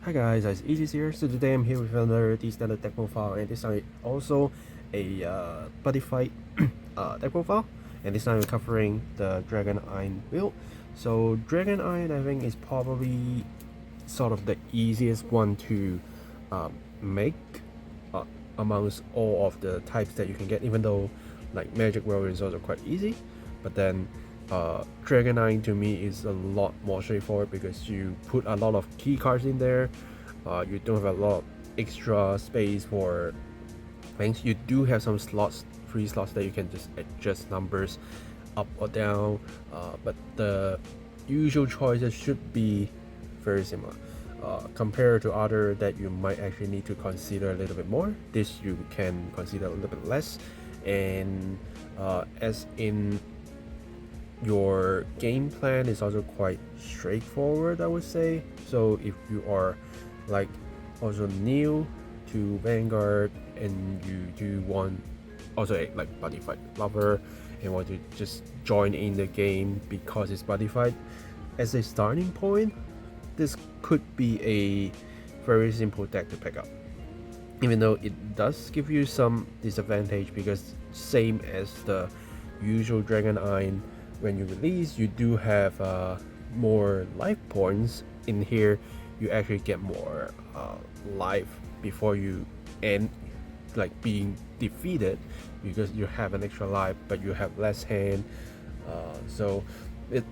Hi guys, it's Easy here. So today I'm here with another standard deck profile, and this time also a buddy fight deck profile, and this time we're covering the Dragon Ein build. So Dragon Ein, I think, is probably sort of the easiest one to make uh, amongst all of the types that you can get. Even though like Magic Warrior is also quite easy, but then Dragon Ein to me is a lot more straightforward because you put a lot of key cards in there. You don't have a lot of extra space for things. You do have some slots, free slots that you can just adjust numbers up or down, but the usual choices should be very similar. Compared to other that you might actually need to consider a little bit more, this you can consider a little bit less. And as in your game plan is also quite straightforward, I would say. So if you are like also new to Vanguard and you do want also a like buddy fight lover and want to just join in the game because it's buddy fight as a starting point, this could be a very simple deck to pick up, even though it does give you some disadvantage because same as the usual Dragon Ein, when you release you do have more life points. In here you actually get more life before you end like being defeated because you have an extra life but you have less hand, so it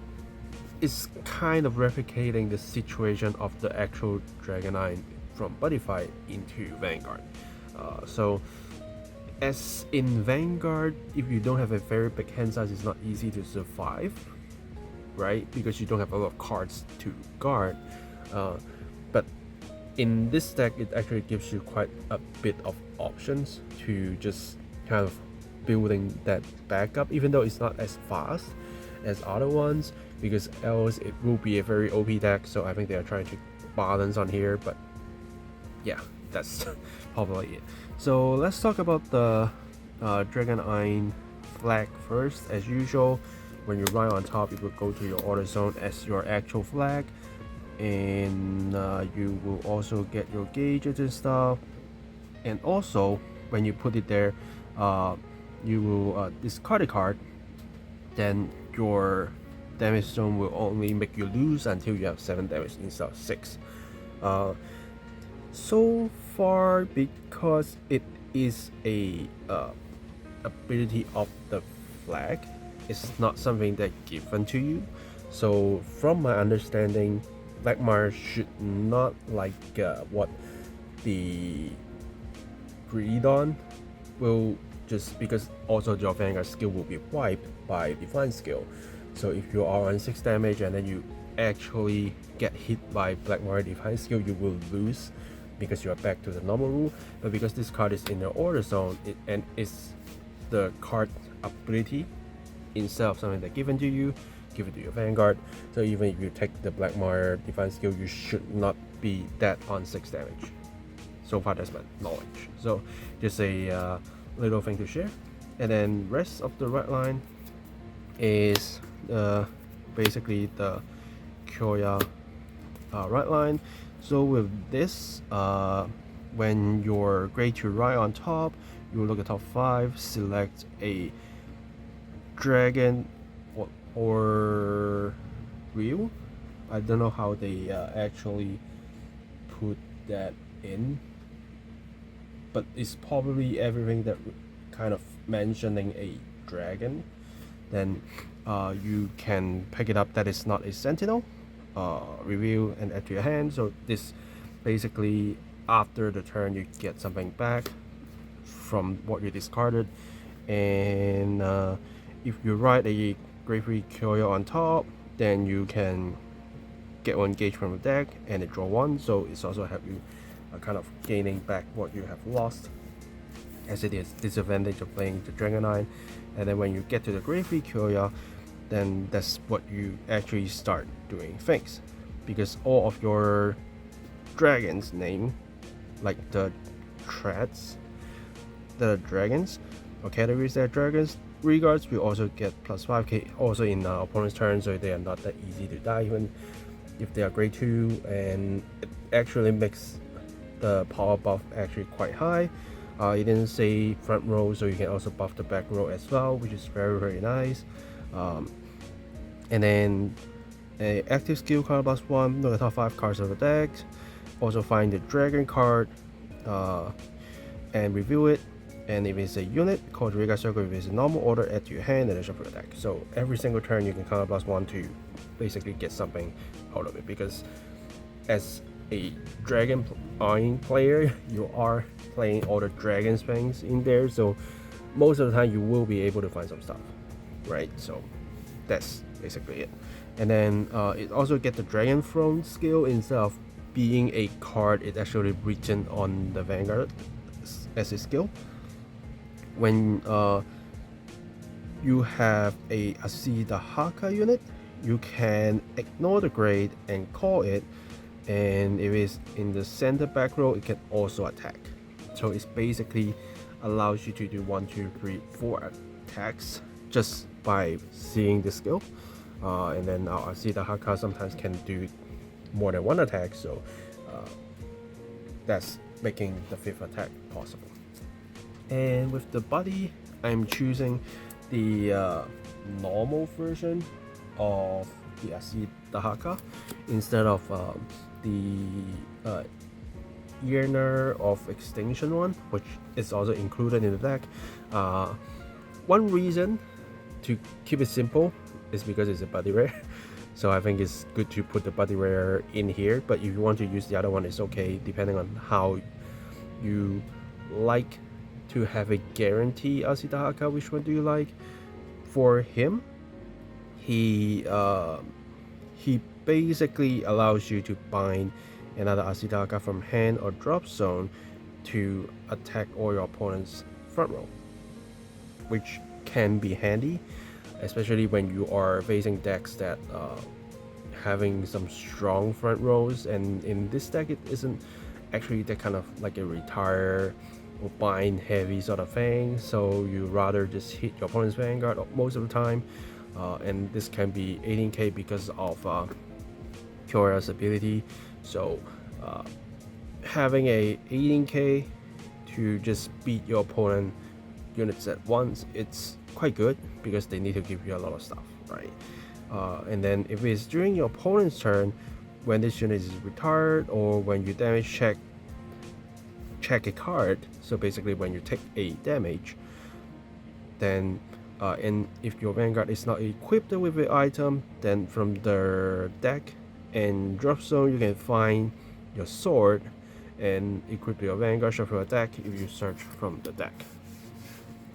is kind of replicating the situation of the actual Dragon Ein from buddy fight into Vanguard. So as in Vanguard, if you don't have a very big hand size, it's not easy to survive, right? Because you don't have a lot of cards to guard. But in this deck, it actually gives you quite a bit of options to just kind of building that backup, even though it's not as fast as other ones, because else it will be a very OP deck. So I think they are trying to balance on here, but yeah, that's probably it. So let's talk about the Dragon Ein flag first. As usual, when you ride on top, you will go to your order zone as your actual flag, and you will also get your gauges and stuff. And also, when you put it there, you will discard a card. Then your damage zone will only make you lose until you have 7 damage instead of 6. So far, because it is a ability of the flag, it's not something that given to you. So from my understanding, Blackmire should not like what the Greedon will, just because also your Vanguard skill will be wiped by Divine skill. So if you are on 6 damage and then you actually get hit by Blackmire Divine skill, you will lose because you are back to the normal rule. But because this card is in the order zone, and it's the card ability instead of something that given to you, give it to your Vanguard. So even if you take the Blackmire Divine skill, you should not be dead on 6 damage. So far that's my knowledge. So just a little thing to share. And then rest of the right line is basically the Koroya right line. So with this, when you're grade to right on top, you will look at top 5, select a dragon or wheel. I don't know how they actually put that in, but it's probably everything that kind of mentioning a dragon. Then you can pick it up that is not a sentinel, review and add to your hand. So this basically after the turn you get something back from what you discarded. And if you write a Gravely Koroya on top, then you can get 1 gauge from the deck and draw 1. So it's also help you kind of gaining back what you have lost, as it is disadvantage of playing the Dragon Ein. And then when you get to the Gravely Koroya, then that's what you actually start doing things, because all of your dragons name, like the threats, the dragons or categories that are dragons, regards will also get plus 5k also in opponent's turn, so they are not that easy to die even. if they are grade 2, and it actually makes the power buff actually quite high. It didn't say front row, so you can also buff the back row as well, which is very nice. And then a active skill card +1, know the top 5 cards of the deck. Also find the dragon card and review it. And if it's a unit, call the regard circle. If it's a normal order, add to your hand and then shuffle the deck. So every single turn you can counter +1 to basically get something out of it, because as a Dragon Ein player, you are playing all the dragon things in there, so most of the time you will be able to find some stuff, right? So that's basically it. And then it also get the Dragon Throne skill. Instead of being a card, it's actually written on the Vanguard as a skill. When you have a HASATA Haka unit, you can ignore the grade and call it, and if it's in the center back row, it can also attack. So it's basically allows you to do 1, 2, 3, 4 attacks just by seeing the skill. And then our HASATA Haka sometimes can do more than 1 attack, so that's making the 5th attack possible. And with the buddy, I'm choosing the normal version of the HASATA Haka instead of the Yearner of Extinction one, which is also included in the deck. One reason to keep it simple is because it's a buddy rare. So I think it's good to put the buddy rare in here, but if you want to use the other one, it's okay, depending on how you like to have a guarantee HASATA Haka. Which one do you like? For him, he basically allows you to bind another HASATA Haka from hand or drop zone to attack all your opponent's front row, which can be handy, especially when you are facing decks that having some strong front rows. And in this deck, it isn't actually that kind of like a retire or bind heavy sort of thing, so you rather just hit your opponent's Vanguard most of the time. And this can be 18k because of Koroya's ability. So having a 18k to just beat your opponent units at once, it's quite good because they need to give you a lot of stuff, right? And then if it's during your opponent's turn, when this unit is retired, or when you damage check a card, so basically when you take a damage, then and if your Vanguard is not equipped with an item, then from the deck and drop zone you can find your sword and equip your Vanguard, shuffle a deck if you search from the deck,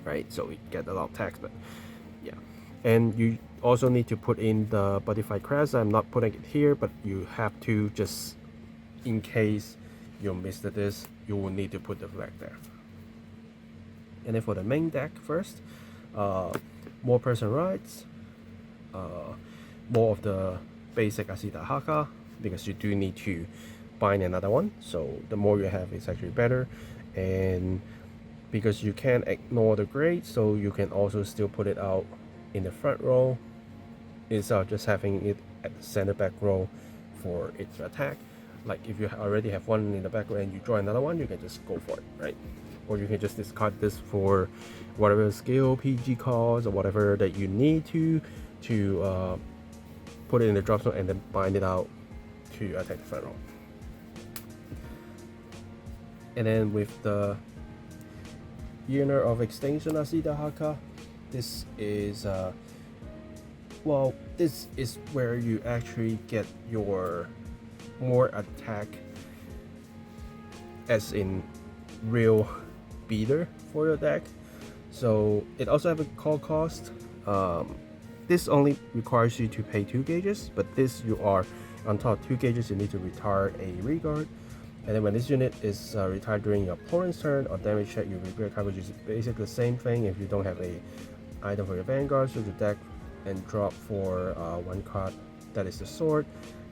right? So we get a lot of text, but yeah. And you also need to put in the buddyfight crest. I'm not putting it here, but you have to, just in case you missed this, you will need to put the flag there. And then for the main deck first, more person rights, more of the basic HASATA Haka, because you do need to bind another one, so the more you have is actually better. And because you can ignore the grade, so you can also still put it out in the front row instead of just having it at the center back row for its attack. Like if you already have one in the back row and you draw another one, you can just go for it, right? Or you can just discard this for whatever skill, PG cards, or whatever that you need to put it in the drop zone and then bind it out to attack the front row. And then with the Yearner of Extinction HASATA Haka, this is well, this is where you actually get your more attack, as in real beater for your deck. So it also have a call cost. This only requires you to pay 2 gauges, but this you are on top of 2 gauges, you need to retire a regard. And then when this unit is retired during your opponent's turn or damage check, you repair card, which is basically the same thing if you don't have a item for your Vanguard. So the deck and drop for 1 card, that is the sword,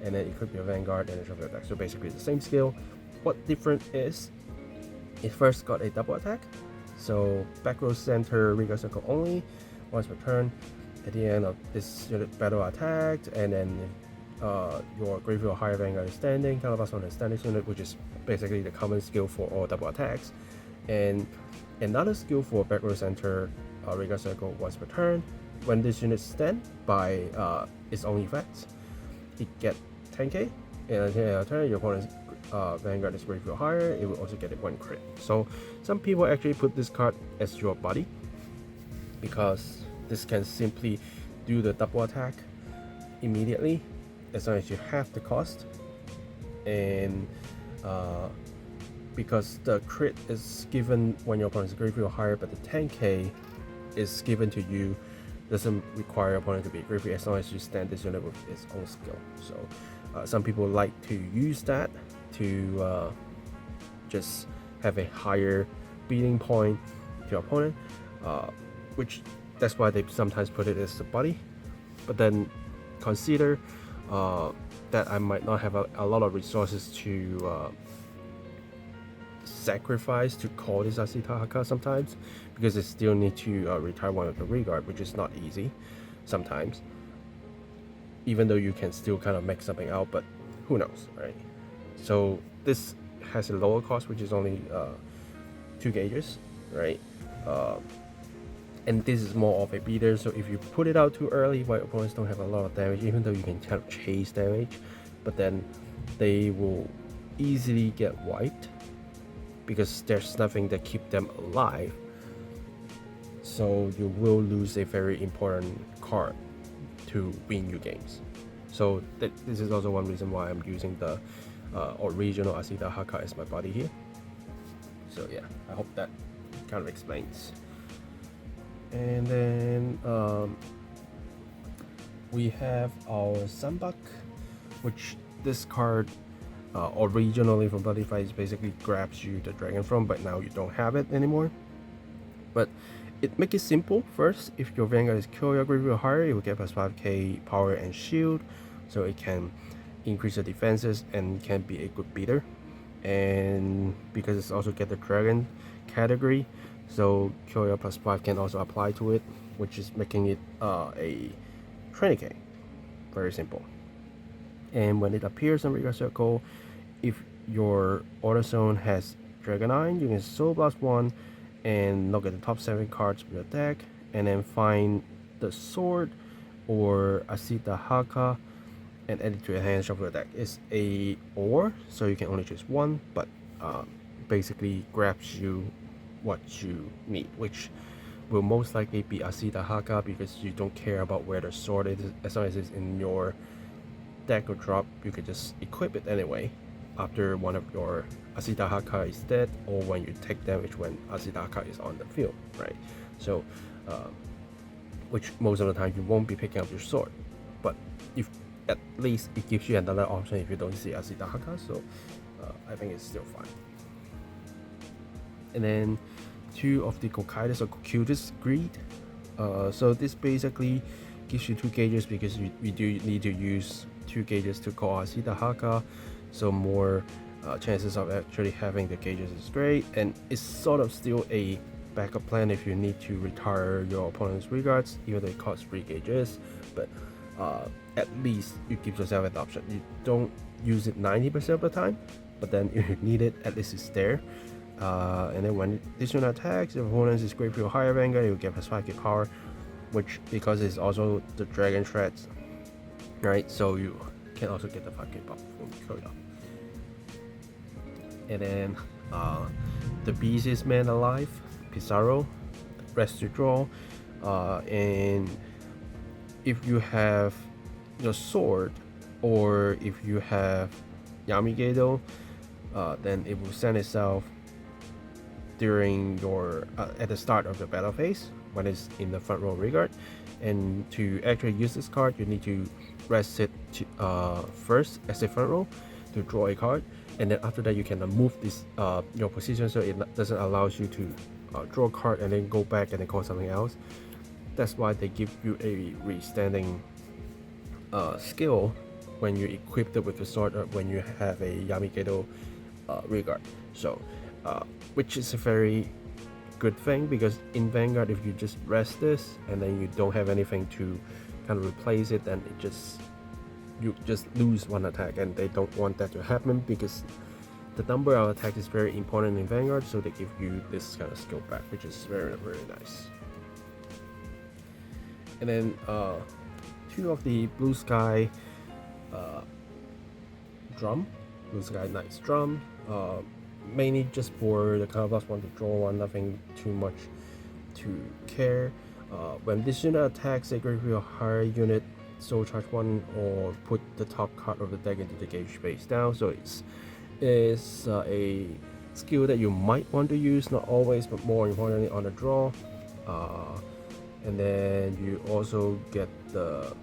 and then equip your Vanguard and then shuffle your deck. So basically the same skill. What different is, it first got a double attack, so back row center regard circle only once per turn. At the end of this unit battle attacked, and then your graveyard higher Vanguard is standing, counterblast on the standing unit, which is basically the common skill for all double attacks. And another skill for back row center Rigor Circle was returned. When this unit stand by its own effects, it get 10k, and at the end of the turn, your opponent's Vanguard is graveyard higher, it will also get it 1 crit. So some people actually put this card as your buddy, because this can simply do the double attack immediately as long as you have the cost, and because the crit is given when your opponent's graveyard higher, but the 10k is given to you, doesn't require your opponent to be graveyard as long as you stand this unit with its own skill. So some people like to use that to just have a higher beating point to your opponent, which that's why they sometimes put it as a buddy. But then consider that I might not have a lot of resources to sacrifice to call this HASATA Haka sometimes, because I still need to retire one of the regard, which is not easy sometimes, even though you can still kind of make something out, but who knows, right? So this has a lower cost, which is only 2 gauges, right? And this is more of a beater, so if you put it out too early, while opponents don't have a lot of damage, even though you can kind of chase damage, but then they will easily get wiped because there's nothing that keep them alive. So you will lose a very important card to win your games. So this is also one reason why I'm using the original HASATA Haka as my buddy here. So yeah, I hope that kind of explains. And then we have our Sambuk, which this card originally from buddyfight basically grabs you the dragon from, but now you don't have it anymore. But it makes it simple. First, if your Vanguard is Koroya graveyard higher, it will get plus 5k power and shield, so it can increase the defenses and can be a good beater. And because it's also get the dragon category, so Koroya plus 5 can also apply to it, which is making it a 20k. Very simple. And when it appears on Rigor Circle, if your auto zone has Dragon Ein, you can Soul Blast 1 and look at the top 7 cards of your deck, and then find the sword or HASATA Haka and add it to your hand, shuffle your deck. It's a or, so you can only choose one, but basically grabs you what you need, which will most likely be HASATA Haka, because you don't care about where the sword is. As long as it's in your deck or drop, you could just equip it anyway after one of your HASATA Haka is dead, or when you take damage when HASATA Haka is on the field, right? So which most of the time you won't be picking up your sword, but if at least it gives you another option if you don't see HASATA Haka, so I think it's still fine. And then 2 of the Kokaidus or Kokaidus Greed. So this basically gives you 2 gauges, because we do need to use 2 gauges to call HASATA Haka, so more chances of actually having the gauges is great, and it's sort of still a backup plan if you need to retire your opponent's regards, even though it costs 3 gauges, but at least you give yourself an option. You don't use it 90% of the time, but then if you need it, at least it's there. And then when this unit attacks, if opponent is graveyard higher Vanguard, you get plus 5k power, which because it's also the dragon shreds, right? So you can also get the 5k power from Koroya. And then the Beast's Man Alive, Pisaro, rest to draw, and if you have your sword, or if you have Yamigedo, then it will send itself during your at the start of the battle phase when it's in the front row regard. And to actually use this card, you need to rest it to, first as a front row to draw a card, and then after that you can move this your position so it doesn't allow you to draw a card and then go back and then call something else. That's why they give you a restanding skill when you equip it with the sword, or when you have a Yamigedo regard. So which is a very good thing, because in Vanguard, if you just rest this and then you don't have anything to kind of replace it, then it just you just lose one attack, and they don't want that to happen because the number of attacks is very important in Vanguard, so they give you this kind of skill back, which is very nice. And then 2 of the Blue Sky drum, Blue Sky Knight's drum, mainly just for the counterblast one to draw one, nothing too much to care. When this unit attacks Sacred Field higher unit, soul charge 1 or put the top card of the deck into the gauge face down. So it's a skill that you might want to use, not always, but more importantly on the draw. And then you also get the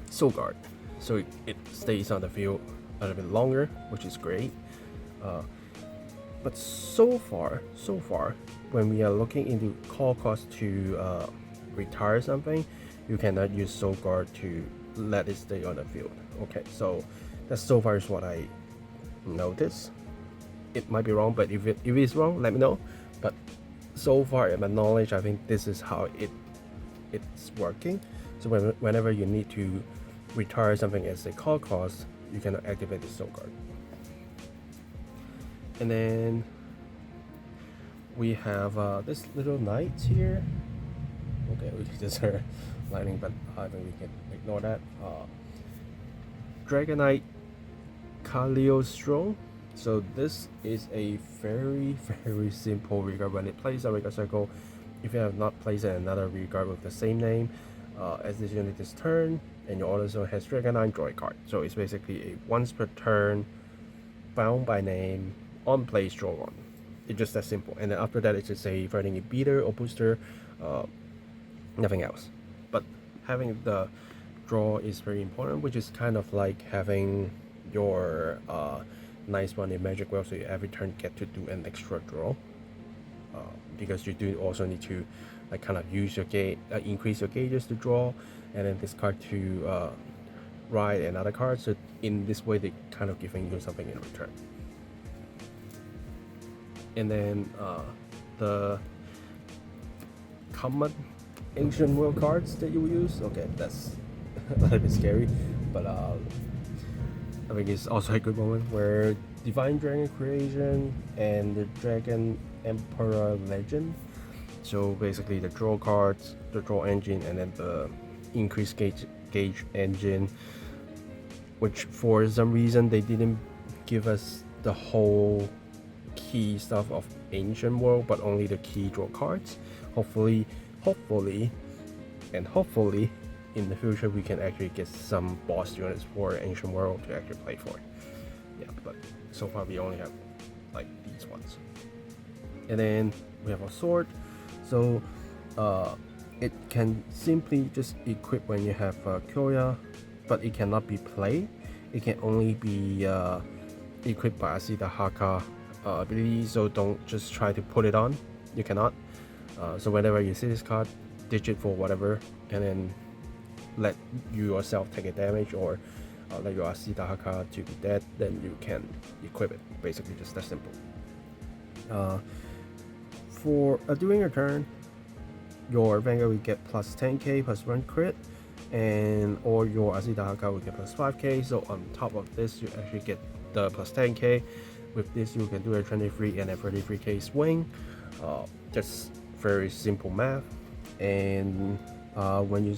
Soul Guard, so it stays on the field a little bit longer, which is great. But so far, when we are looking into call cost to retire something, you cannot use Soul Guard to let it stay on the field. Okay, so that's so far is what I noticed. It might be wrong, but if it is wrong, let me know. But so far, in my knowledge, I think this is how it's working. So whenever you need to retire something as a call cost, you can activate the Soul Guard. And then we have this little knight here. Okay, we just heard lightning, but I think we can ignore that. Dragon Knight Cagliostro. So this is a very simple regard. When it plays a regard cycle, if you have not placed another regard with the same name as this unit this turn, and your auto zone has Dragon Ein, draw a card. So it's basically a once per turn, bound by name, on place, draw one. It's just that simple. And then after that, it's just a threatening a beater or booster, nothing else. But having the draw is very important, which is kind of like having your nice one in Magic Well, so you every turn get to do an extra draw. Because you do also need to like kind of use your increase your gauges to draw, and then discard to ride another card. So in this way, they kind of giving you something in return. And then the common ancient world cards that you will use. Okay, that's a little bit scary, but I think it's also a good moment where Divine Dragon Creation and the Dragon Emperor Legend. So basically the draw cards, the draw engine, and then the increased gauge engine, which for some reason they didn't give us the whole key stuff of Ancient World, but only the key draw cards. Hopefully in the future we can actually get some boss units for Ancient World to actually play for. Yeah, but so far we only have like these ones. And then we have a sword. So it can simply just equip when you have Koroya, but it cannot be played. It can only be equipped by HASATA Haka ability, so don't just try to put it on. You cannot. So whenever you see this card, ditch it for whatever, and then let yourself take a damage, or let your HASATA Haka to be dead, then you can equip it. Basically just that simple. For during your turn, your Vanguard will get plus 10k plus 1 crit, and or your HASATA Haka will get plus 5k. So on top of this, you actually get the plus 10k. With this, you can do a 23 and a 33k swing. Just very simple math. And when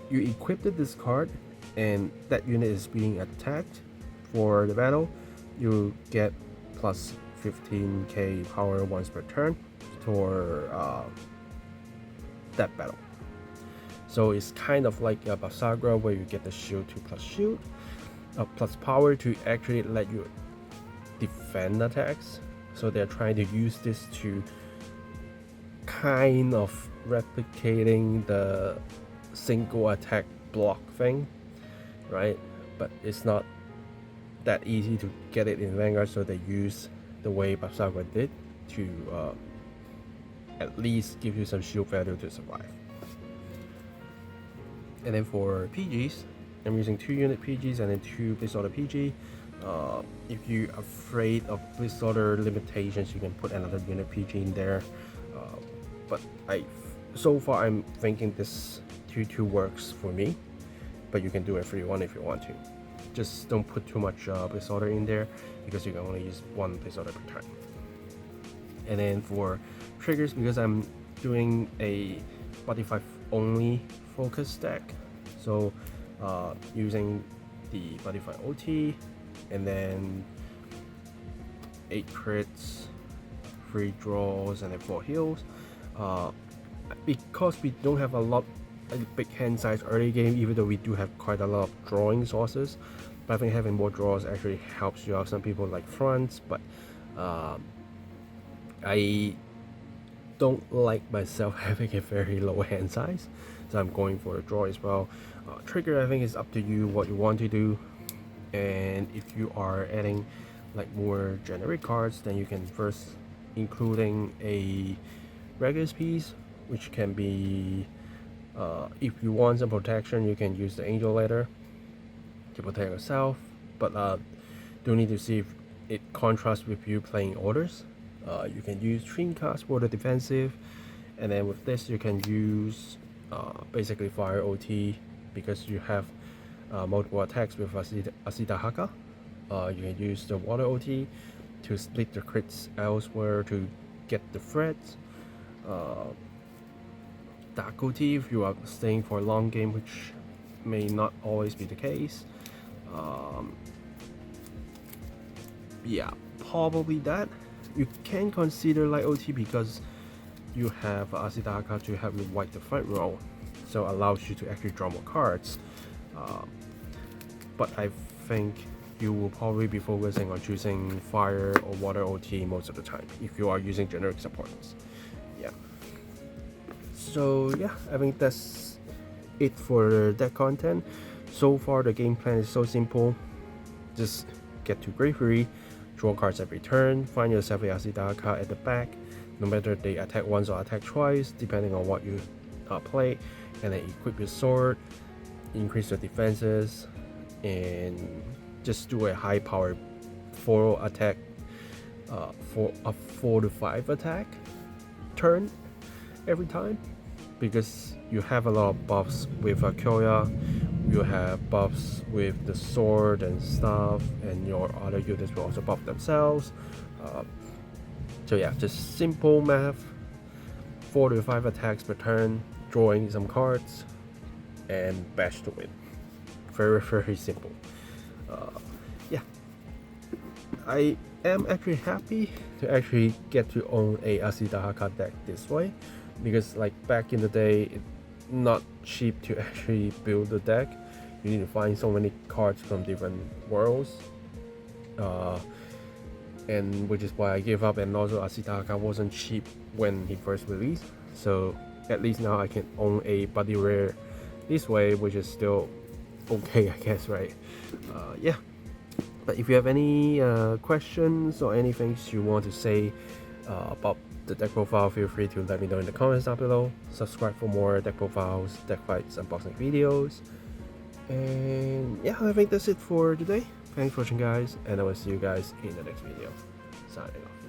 you equip this card and that unit is being attacked for the battle, you get plus 15k power once per turn for that battle. So it's kind of like a Basagra where you get the shield 2 plus shield, plus power to actually let you defend attacks. So they're trying to use this to kind of replicating the single attack block thing, right? But it's not that easy to get it in Vanguard, so they use the way Basagra did to at least give you some shield value to survive. And then for PGs, I'm using 2 unit PGs and then 2 Blizzard PG. If you're afraid of Blizzard limitations, you can put another unit PG in there. But so far I'm thinking this 2-2 works for me. but you can do it for one if you want to. Just don't put too much placeholder in there because you can only use one placeholder per time. And then for triggers, because I'm doing a buddyfight only focus deck, so using the buddyfight OT and then 8 crits, 3 draws, and then 4 heals. Because we don't have a big hand size early game, even though we do have quite a lot of drawing sources, but I think having more draws actually helps you out. Some people like fronts, but I don't like myself having a very low hand size, so I'm going for a draw as well. Trigger, I think, is up to you what you want to do, and if you are adding like more generic cards, then you can first including a Regulus piece, which can be if you want some protection, you can use the Angel Letter to protect yourself, but do need to see if it contrasts with you playing orders. You can use Train Cast for the defensive, and then with this you can use basically Fire OT because you have multiple attacks with HASATA Haka. You can use the Water OT to split the crits elsewhere to get the threats. Dark OT if you are staying for a long game, which may not always be the case. Yeah, probably that. You can consider light OT because you have HASATA Haka to help you wipe the front row, so allows you to actually draw more cards. But I think you will probably be focusing on choosing fire or water OT most of the time if you are using generic supports. Yeah. So yeah, I think that's it for that content. So far the game plan is so simple. Just get to grade 3, draw cards every turn, find yourself a HASATA Haka at the back, no matter they attack once or attack twice, depending on what you play, and then equip your sword, increase your defenses, and just do a high power 4 attack for a 4 to 5 attack turn every time, because you have a lot of buffs with Koroya, you have buffs with the sword and stuff, and your other units will also buff themselves. So yeah, just simple math, 4 to 5 attacks per turn, drawing some cards, and bash to win. Very, very simple. Yeah, I am actually happy to actually get to own a HASATA Haka deck this way, because like back in the day, it's not cheap to actually build a deck. You need to find so many cards from different worlds, and which is why I gave up. And also HASATA Haka wasn't cheap when he first released, so at least now I can own a buddy rare this way, which is still okay, I guess, right? Yeah, but if you have any questions or anything you want to say about the deck profile, feel free to let me know in the comments down below. Subscribe for more deck profiles, deck fights, unboxing videos, and yeah, I think that's it for today. Thanks for watching, guys, and I will see you guys in the next video. Signing off.